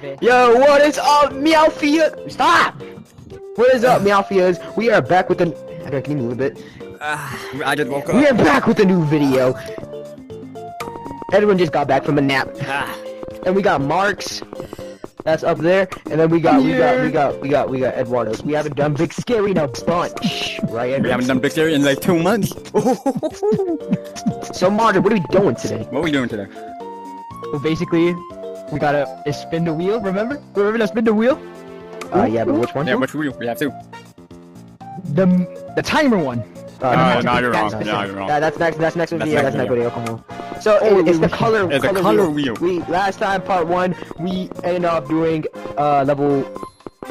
Yo, what is up, meowfia? Stop! What is up, meowfias? We are back with an. Okay, can you move a bit? I just woke up. We are back with a new video. Everyone just got back from a nap, and we got Marks. That's up there, and then we got Eduardo's. We haven't done Big Scary in a bunch, right? We haven't done Big Scary in like 2 months. So, Martin, what are we doing today? What are we doing today? Well, basically, we gotta spin the wheel. Remember to spin the wheel. Yeah, but which one? Yeah, which wheel? We have two. The timer one. No, you're wrong. No, you're wrong. That's next video. next That's next video. Come on. So it's the color. It's a color wheel. We last time part 1 we ended up doing level.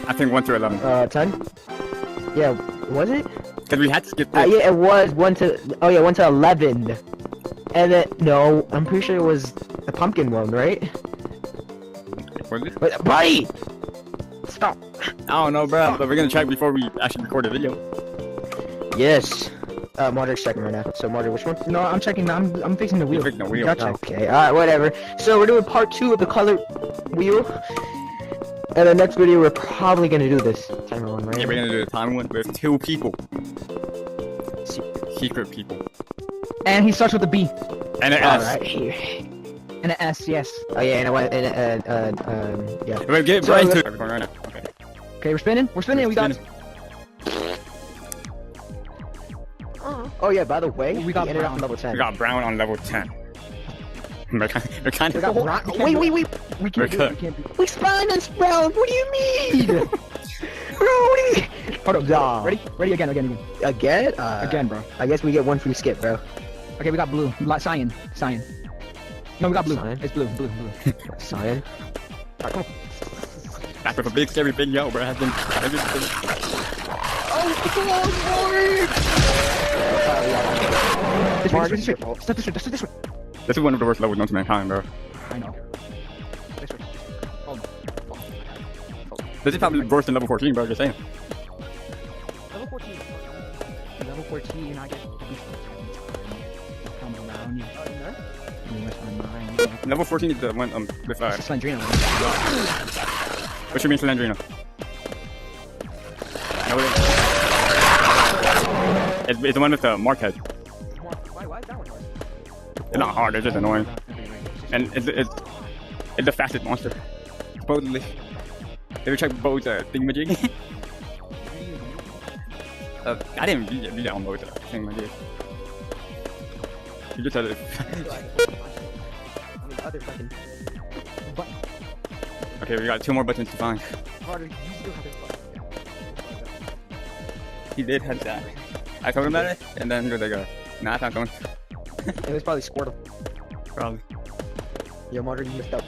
I think 1 through 11. 10. Yeah, was it? Because we had to skip this. Yeah, it was 1 to. Oh yeah, 1 to 11. And then no, I'm pretty sure it was the pumpkin one, right? Was it? Wait, buddy! Stop. I don't know, bro. But we're gonna check before we actually record the video. Yes. Marty's checking right now. So Marty, which one? No, I'm checking. I'm fixing the wheel. You're fixing the wheel. Gotcha. Okay, alright, whatever. So we're doing part 2 of the color wheel. And the next video we're probably gonna do this timer one, right? Yeah, we're gonna do the time one with 2 people. Secret people. And he starts with a B. And an S. Alright, here. And an S, yes. Oh yeah, and yeah. Wait, get So, right to it right now. Okay. Okay, we're spinning. We're spinning. We got. Oh yeah, by the way, We got ended up brown. on level 10. We got brown on level 10. We're kind We got of. brown. Wait. We We're can't do good. it. We can't do it. We spawned as brown. What do you mean? Bro, what do you mean? Hold up. Nah. Ready? Ready again. Again? Again, bro. I guess we get 1 free skip, bro. Okay, we got blue. Cyan. No, we got blue. Cyan? It's blue. Cyan. Alright, come on. Back with a big scary big yellow, bro. This Mark, way. it's your fault. Step this way. This is one of the worst levels known to mankind, bro. I know. This way. This is probably worse than level 14, bro. Just saying. Level 14. Level 14, I get. Come around you. Level 14 is the one with Slendrino. what you mean Slendrino? No, it's the one with the mark head. Why is that one hard? It's not hard, it's just annoying. And it's the fastest monster. Supposedly. Ever check Bo's thingamajig? I didn't read it on Bo's thingamajig. You just said it. Other fucking button. Okay, we got 2 more buttons to find. Carter, you still have this button. He did have that. I told him about it, and then he was like, nah, it's not going. It was probably Squirtle. Probably. Yo, Martyr, you messed up.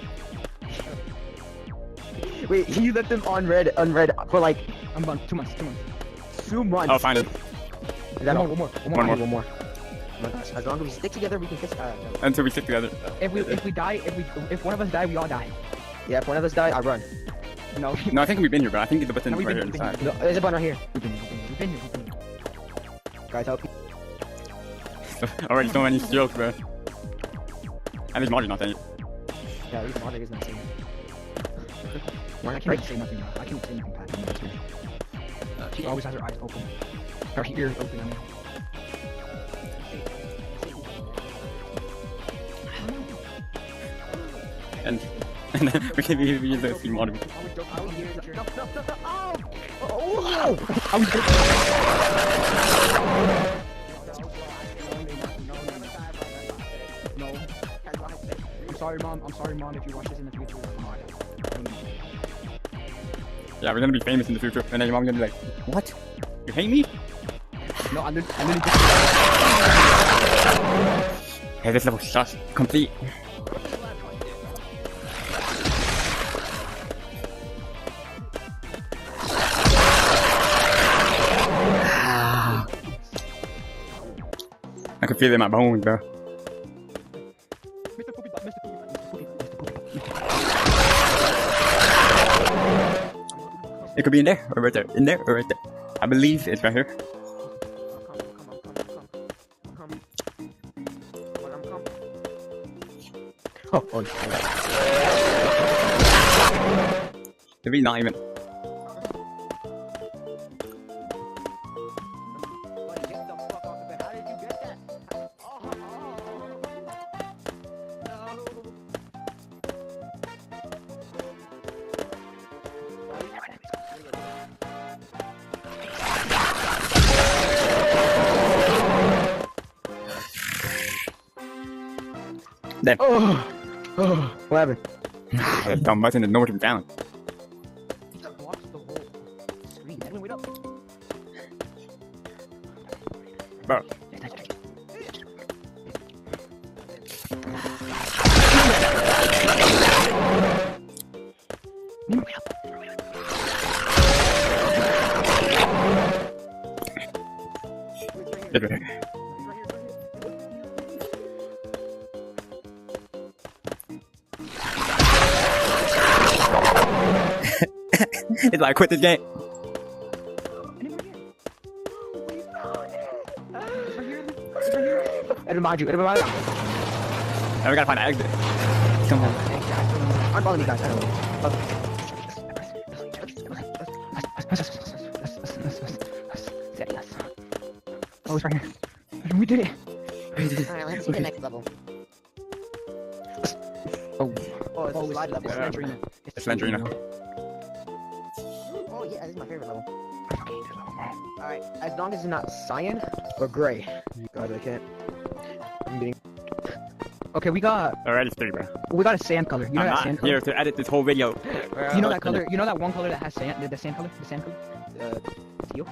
Wait, you left them on red, unread for like I'm about 2 months. 2 months. I'll find it. Is that all? One more. One more. Oh my gosh, as long as we stick together, we can fix that. Until we stick together. If we die, if one of us die, we all die. Yeah, if one of us die, I run. No. No, I think we've been here, but I think the button's No, we've right here been- inside. No, there's a button right here. We've been here. Guys, help. Alright, so many jokes, bro. At least Marty's not saying it. Yeah, at least Martyr is not saying it. I can't say nothing. I can't say nothing. Pat. She always has her eyes open. Her ears open. I mean. And then we can be the see Marty. No. I'm sorry, mom. If you watch this in the future. Yeah, we're gonna be famous in the future, and then your mom's gonna be like, "What? You hate me?" No, I'm literally just. Hey, this level sucks. Complete. I can feel it in my bones, bro. It could be in there, or right there. In there, or right there. I believe it's right here. Come. Oh, Maybe not even. Then. Oh, what happened? That dumb button is nowhere to be found. That blocks the whole screen. Edwin, wait up. Bro. It's like I quit this game. Edwin, mind you. Edwin, mind you. Now we gotta find an exit. Come on. Aren't following me, guys. I don't know. Oh, it's right here. We did it. Alright, let's see the next level. Oh, it's a slide level. Slenderina. It's Slenderina. Oh yeah, this is my favorite level. Alright, as long as it's not cyan or gray. God, I can't. I'm getting. Okay, we got Alright, it's 3, bro. a sand color. You know I'm that not sand here color? to edit this whole video. You know that color? You know that one color that has sand? The sand color? The sand color? Teal?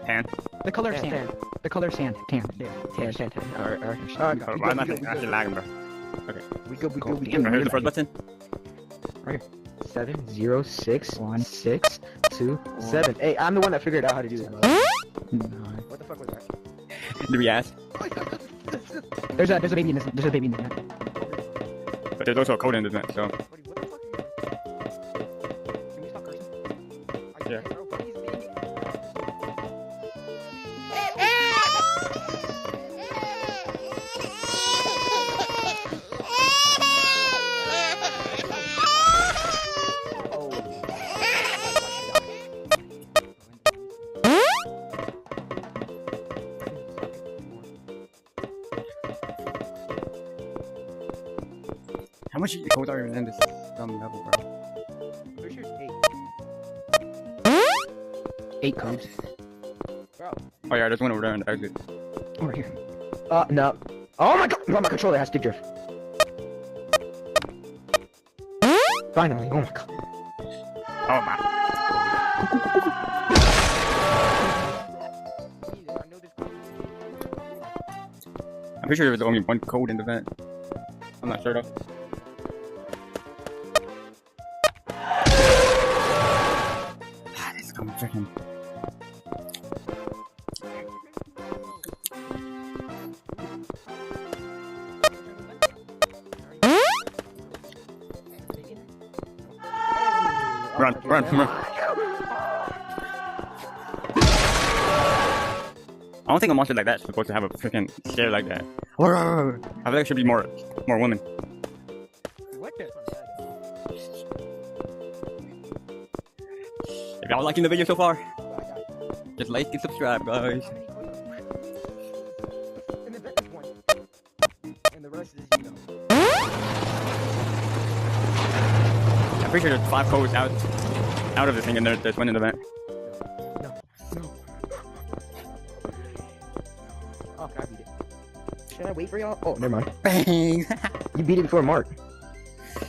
Tan. The color of Tan, sand. The color of sand. Tan. Yeah. Tan. Alright. Oh, why am I actually lagging, bro? We go. Here's the first button. 7061627. Hey, I'm the one that figured out how to do that. What the fuck was that? Did we ask? There's a baby in this. There's a baby in there. But there's also a code in this, so. What the fuck? Can we stop cursing? Yeah. How much codes are even in this dumb level, bro? I'm pretty sure it's 8 codes. Oh yeah, there's one over there in the exit. Over here. 8. No. Oh my god! My controller has stick drift. Finally. Oh my god. Oh my. I'm pretty sure there was only one code in the vent. I'm not sure though. It's coming freaking. Run. I don't think a monster like that's supposed to have a freaking scare like that. I feel like there should be more women. What the? If y'all liking the video so far, just like and subscribe, guys. And the best one. And the rest is, you know. I'm pretty sure there's 5 codes out of the thing, and there's one in the vent. No. Oh, can I beat it? Should I wait for y'all? Oh, never mind. Bang! You beat it before Mark.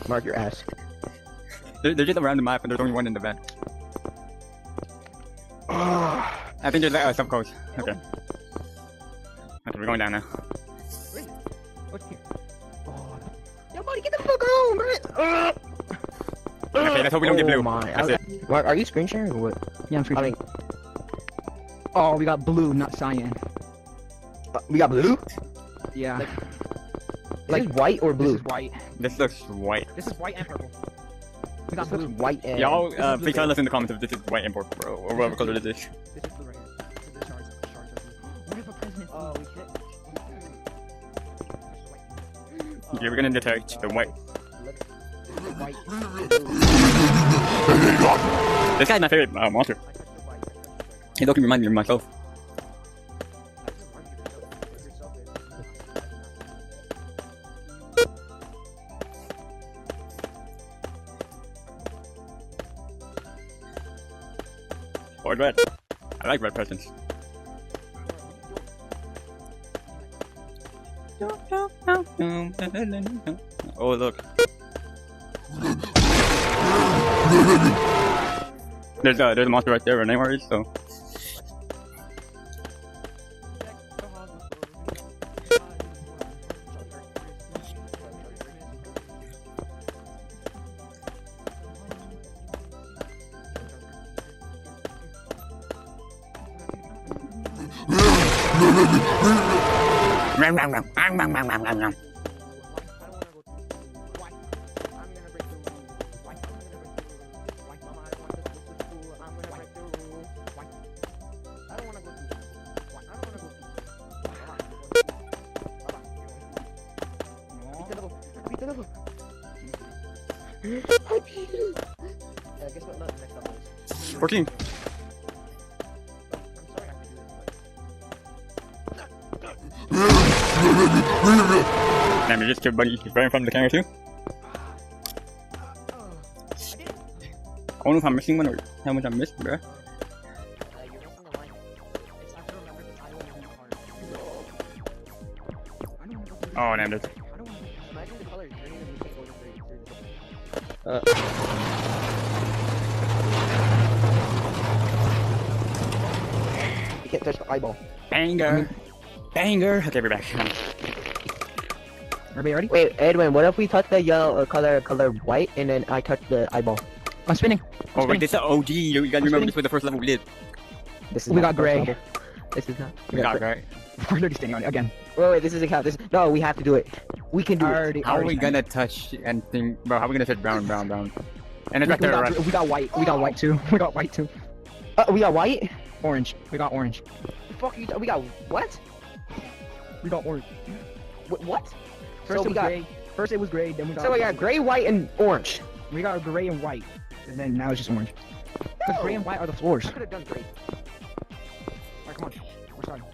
Mark your ass. They're just around the map, and there's only one in the vent. I think there's some codes. Okay. Okay, we're going down now. What's here? Oh, yo, buddy, get the fuck home, man! Okay, let's hope we don't get blue. My. That's it. Mark, are you screen sharing or what? Yeah, I'm I screen. mean, Oh, we got blue, not cyan. we got blue? Yeah. Like white or This blue? is white. This looks white. This is white and purple. We got This looks blue. white and... Y'all, This is please blue. tell us in the comments if this is white and purple, bro, or whatever color it is. This is blue right here. This is the shards are blue. What if a president? Oh, we can't... Yeah, we're gonna detect the white. White. This guy's my favorite monster. He don't remind me of myself. Or red. I like red presents. Oh look. There's a monster right there where Neymar is, so. Guess what next level is? 14. Damn, you just killed Buddy right in front of the camera too? I wonder if I'm missing one or how much I'm missing, bro. You're missing the line. It's I have to remember the title of the card. Oh, damn it. Imagine the color green and you can't go to you can't touch the eyeball. Banger. Banger. Okay, we're back. Everybody ready? Wait, Edwin, what if we touch the yellow color white and then I touch the eyeball? I'm spinning. Oh, wait, this is OG. You guys remember this was the first level we did. This is We not got gray. level. This is not. We got it, right? We're literally standing on it again. Wait, this isn't count. No, we have to do it. We can do it. How are we gonna touch anything? Bro, how are we gonna touch brown? And it's right there, right? We got white. We got white too. We got white too. We got white? Orange. We got orange. The fuck you we got what? We got orange. What? First So it we was got- gray. First it was gray. Then we got. So we got gray, white, and orange. We got gray and white, and then now it's just orange. Because gray and white are the floors. I could have done gray. Alright, come on. We're starting.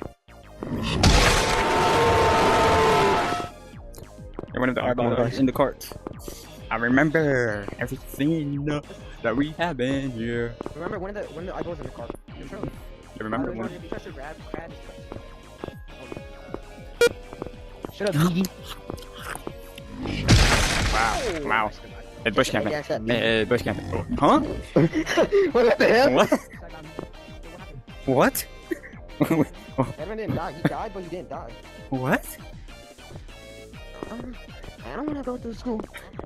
You're one of the eyeballs in the cart. I remember everything that we have in here. Remember when the eyeballs in the car? You remember when? If you touch the grab, just Shut up, Gigi. Wow. It's bush camping. Yeah, shut up. Bush camping. Huh? What the hell? What? What? Edwin didn't die. He died, but he didn't die. What? I don't want to go to school.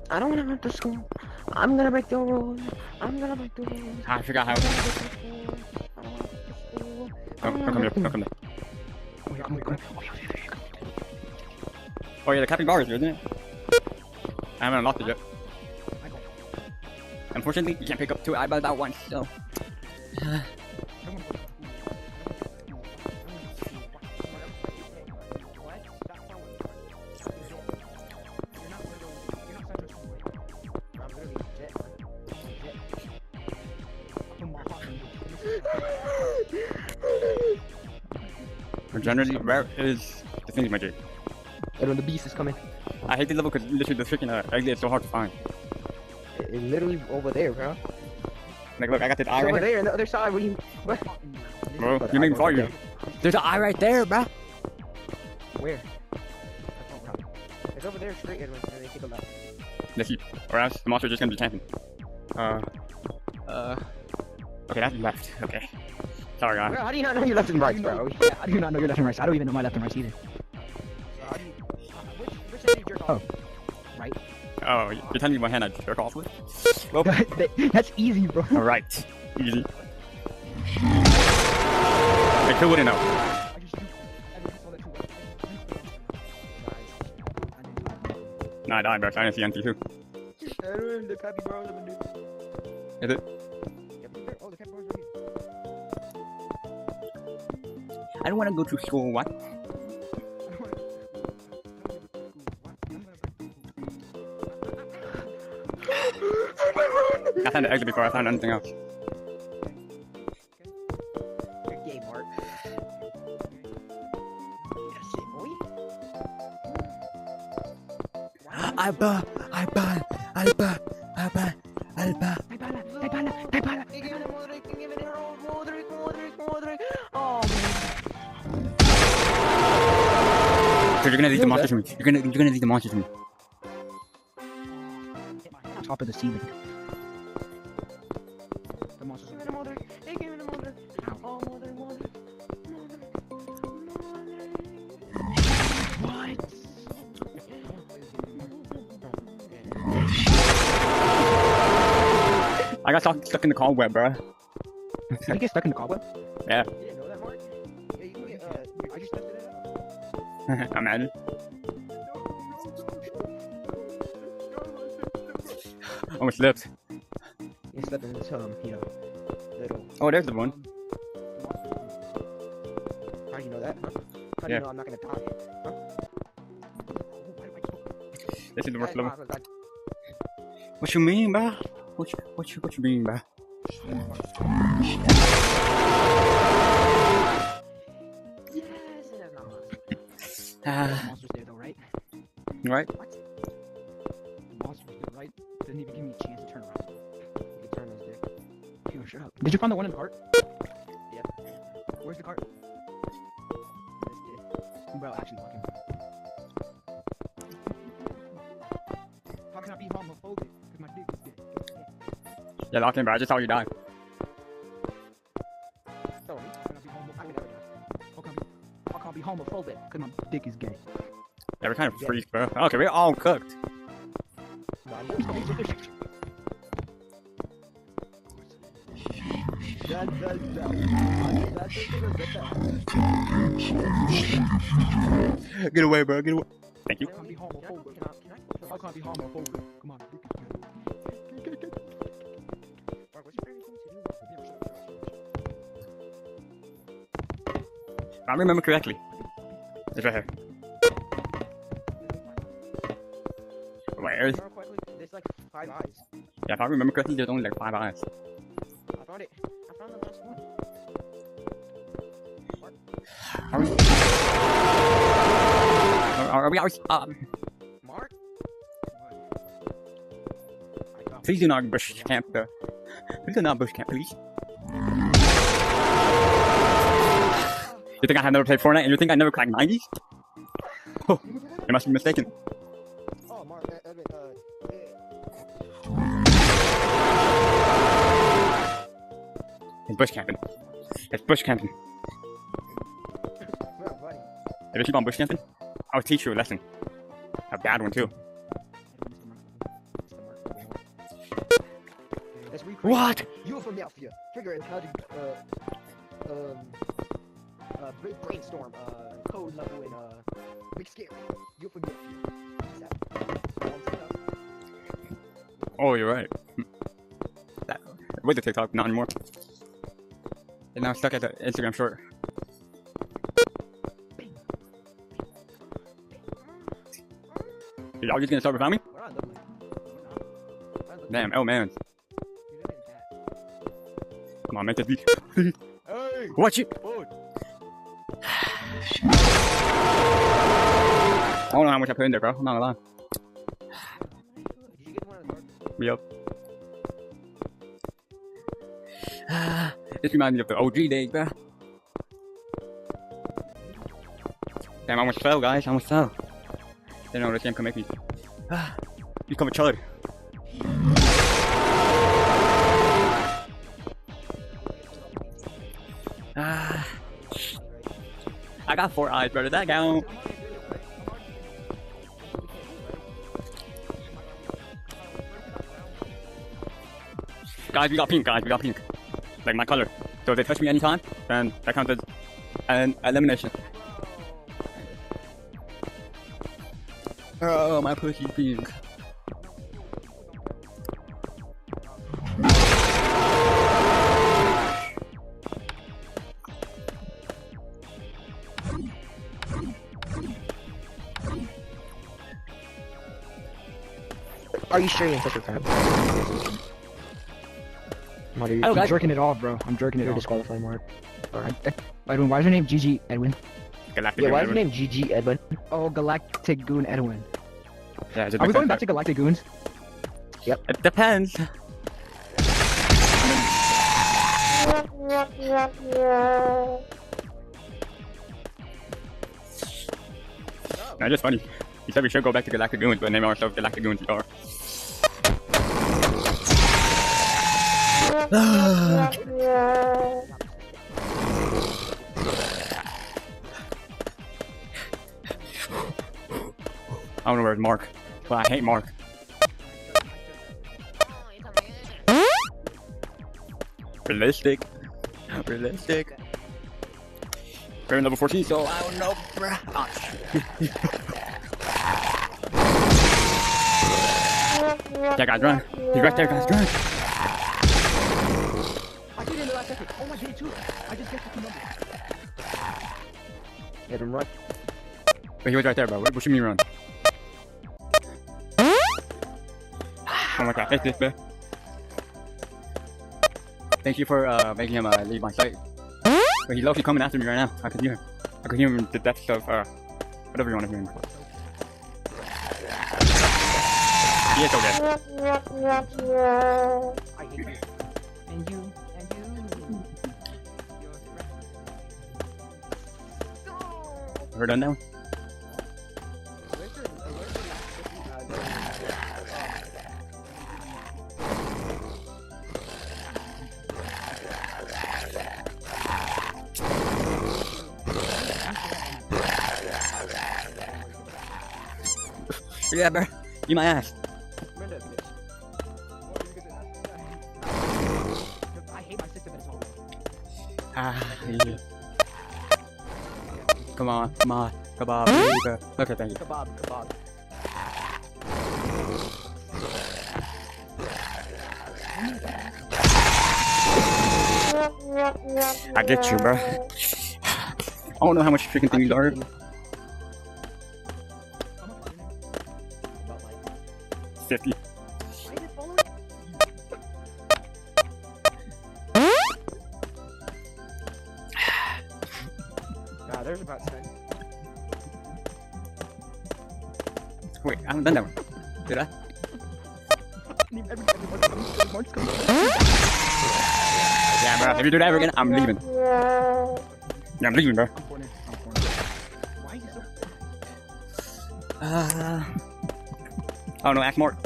I don't want to go to school. I'm gonna break the rules. I'm gonna break the rules. I forgot how. I don't want to go to school. Don't come here. Don't come there. Oh yeah, the capybara is here, isn't it? I haven't unlocked it yet. Unfortunately, you can't pick up 2 eyeballs at once, so. Generally, where is the thing, my Jake? Edwin, the beast is coming. I hate this level because literally the freaking exit is so hard to find. It's literally over there, bro. Like, look, I got this eye It's over right here. there on the other side. What? Bro, you made me follow you. There's an eye right there, bro. Where? It's over there straight, Edwin. And then take a left. Let's see. Or else the monster is just gonna be camping. Okay, that's left. Okay. Sorry, guys. Bro, how do you not know your left and right, bro? Yeah, I do not know your left and right. I don't even know my left and right either. Which hand do you jerk off? Right. Oh, you're telling me what hand I jerk off with? Well, That's easy, bro. alright. Easy. I still wouldn't know. Nah, I died, bro. I didn't see empty too. Edwin, the capybara's over there. Is it? Oh, the capybara's right here. I don't want to go to school. What? found the exit before I found anything else. Good game, Mark. Yes, shit, boy. Alba. Ay, bala. Oh, man. You're gonna lead the monsters to me. You're gonna lead the monsters to me. Top of the ceiling. The monsters are What? I got stuck in the cobweb, bro. Did you get stuck in the cobweb? Yeah. You didn't know that, Mark? Yeah, you can get, I just tested it out. Imagine. Almost slipped. You slept in this little. Oh, there's the one. How do you know that? Huh? How do Yeah. you know I'm not gonna die? Huh? This is the worst Hey, level. God. What you mean, bro? What you mean, bro? Yes, it has not lost. The monster's there though, right? Right? What? The monster's there, right? Didn't even give me a chance to turn around. You can turn this dick. Yo, shut up. Did you find the one in the cart? Yeah. Where's the cart? This dick. Bro, actually looking. How can I be homophobic? Because my dick is big. Yeah, locked in, bro. I just saw you die. Tell me. How can I be homophobic? I can never die. How can I be homophobic? Because my dick is gay. Yeah, we're kind of freaks, bro. Okay, we're all cooked. No, I'm Get away, bro. Get away. Thank you. How can I be homophobic? How can I be homophobic? Come on, dick is gay. Mark, what's your favorite thing to do? If I remember correctly. It's right here. Where? Remember correctly? There's like 5 eyes. Yeah, if I remember correctly, there's only like 5 eyes. I found it. I found the last one. Are we Mark? please do not bush camp, though. Please do not bush camp, please. You think I have never played Fortnite and you think I never cracked 90s? Oh, you must be mistaken. Oh, Mark, It's bush camping. It's bush camping. well, buddy. If you keep on bush camping, I'll teach you a lesson. A bad one, too. Let's recreate What? meowfiaVR. Figure out how to brainstorm code level in Big Scary. meowfiaVR. Oh, you're right. With the TikTok, not anymore. And now I'm stuck at the Instagram short. Y'all just gonna start without me? We're on level. Damn, oh man. Come on, make this beat. Hey! Watch it! Food! I don't know how much I put in there, bro. I'm not gonna lie. Did you get one of the dark? Yup. This reminds me of the OG days, bro. Damn, I almost fell, guys. I almost fell. Didn't know this game could make me. Become a child. I got 4 eyes, bro. Did that count? Guys, we got pink, guys. We got pink. Like my color. So if they touch me anytime, then that counts as an elimination. Oh, my pussy pink. Are you sure you're in such a crap? Marty, I don't I'm got jerking it off, bro. I'm jerking it you're off. disqualified, Mark. Edwin, why is your name GG Edwin? Galactic. Yeah, why is his name GG Edwin? Oh, Galactic Goon Edwin. Yeah, Are we going back to Galactic Goons? It depends. No, just funny. He said we should go back to Galactic Goons, but name ourselves Galactic Goons VR. I don't know where's Mark, but I hate Mark. Realistic. Realistic. We're in level 14, so I don't know, bruh. That guy's run. He's right there, guys. Run. I did it in the last second. Oh, I did it too. I just guessed the number. Hit him right. But he was right there, bro. What should me run? Oh my god, take this, bro. Thank you for making him leave my sight. But he's low-key coming after me right now. I can hear him. I can hear him in the depths of whatever you want to hear him. He is okay. I hate you. And you. And you. We're done now. Yeah, bro. Eat my ass. I hate my system as well. Yeah. Come on, come on. Kebab, baby. Okay, thank you. Kebab, kebab. I get you, bro. I don't know how much freaking things are. 50. Nah, there's about 10. Wait, I haven't done that one. Did I? Yeah, bro. If you do that ever again, I'm leaving. Yeah, I'm leaving, bro. Why are you so... Oh no, ask more.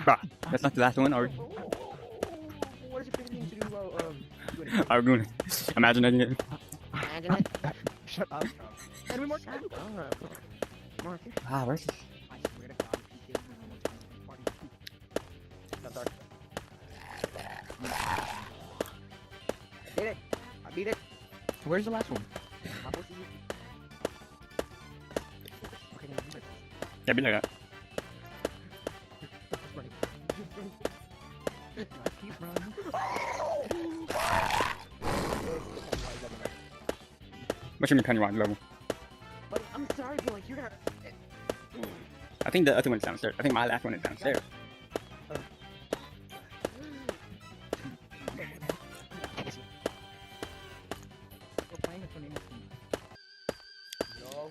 Bruh, that's not the last one, or What is it thinking to do about, I'm going to imagine it. Imagine it. Shut up. And we more time. Mark. Ah, where's this? I swear to God, if you give me one more time. That's dark. I did it. I beat it. Where's the last one? Okay, then leave it. Yeah, be like that. Just running. Keep running. What you mean Pennywise level? But I'm sorry, but like you're gonna. I think the other one's downstairs. I think my last one is downstairs. We're playing this one in this team. Yo.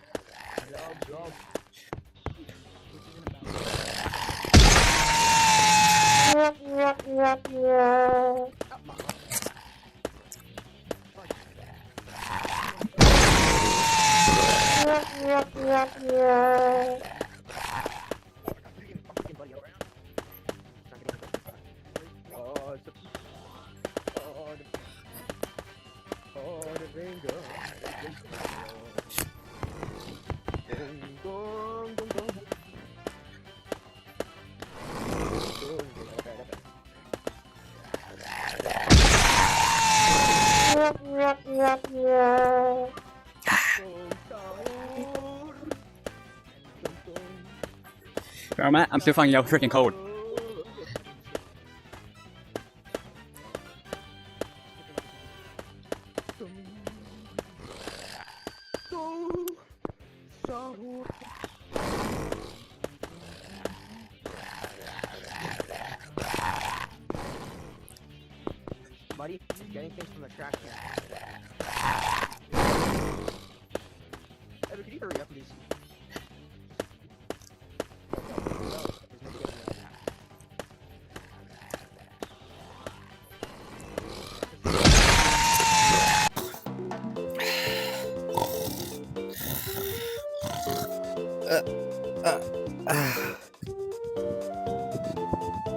Where I'm at, I'm still finding out freaking code. Buddy, getting things from the trash can. Edward, could you hurry up, please?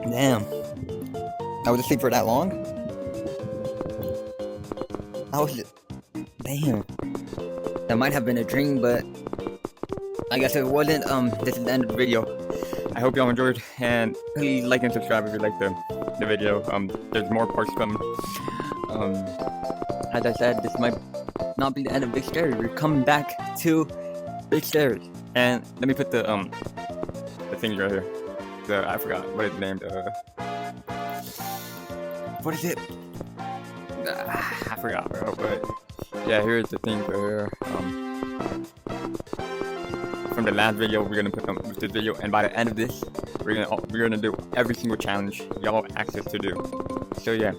Damn. I was asleep for that long? I was just... Damn. That might have been a dream, but... I guess it wasn't. This is the end of the video. I hope y'all enjoyed, and please like and subscribe if you like the video. There's more parts coming. As I said, this might not be the end of Big Scary. We're coming back to Big Scary. And let me put the thing right here. I forgot what it's named. What is it? I forgot, bro. But yeah, here's the thing right here. From the last video, we're gonna put them with this video, and by the end of this, we're gonna do every single challenge y'all have access to do. So yeah.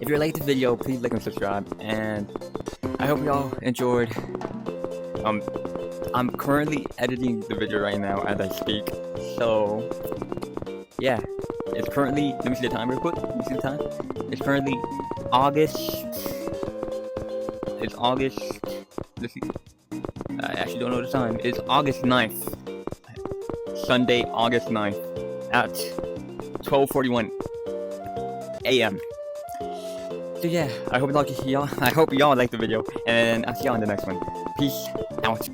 If you liked the video, please like and subscribe, and I hope y'all enjoyed. I'm currently editing the video right now as I speak, so yeah, it's currently, let me see the time real quick, let me see the time, it's currently August, let's see, I actually don't know the time, it's August 9th, Sunday, August 9th, at 12:41 a.m. So yeah, I hope y'all like the video, and I'll see y'all in the next one. Peace out.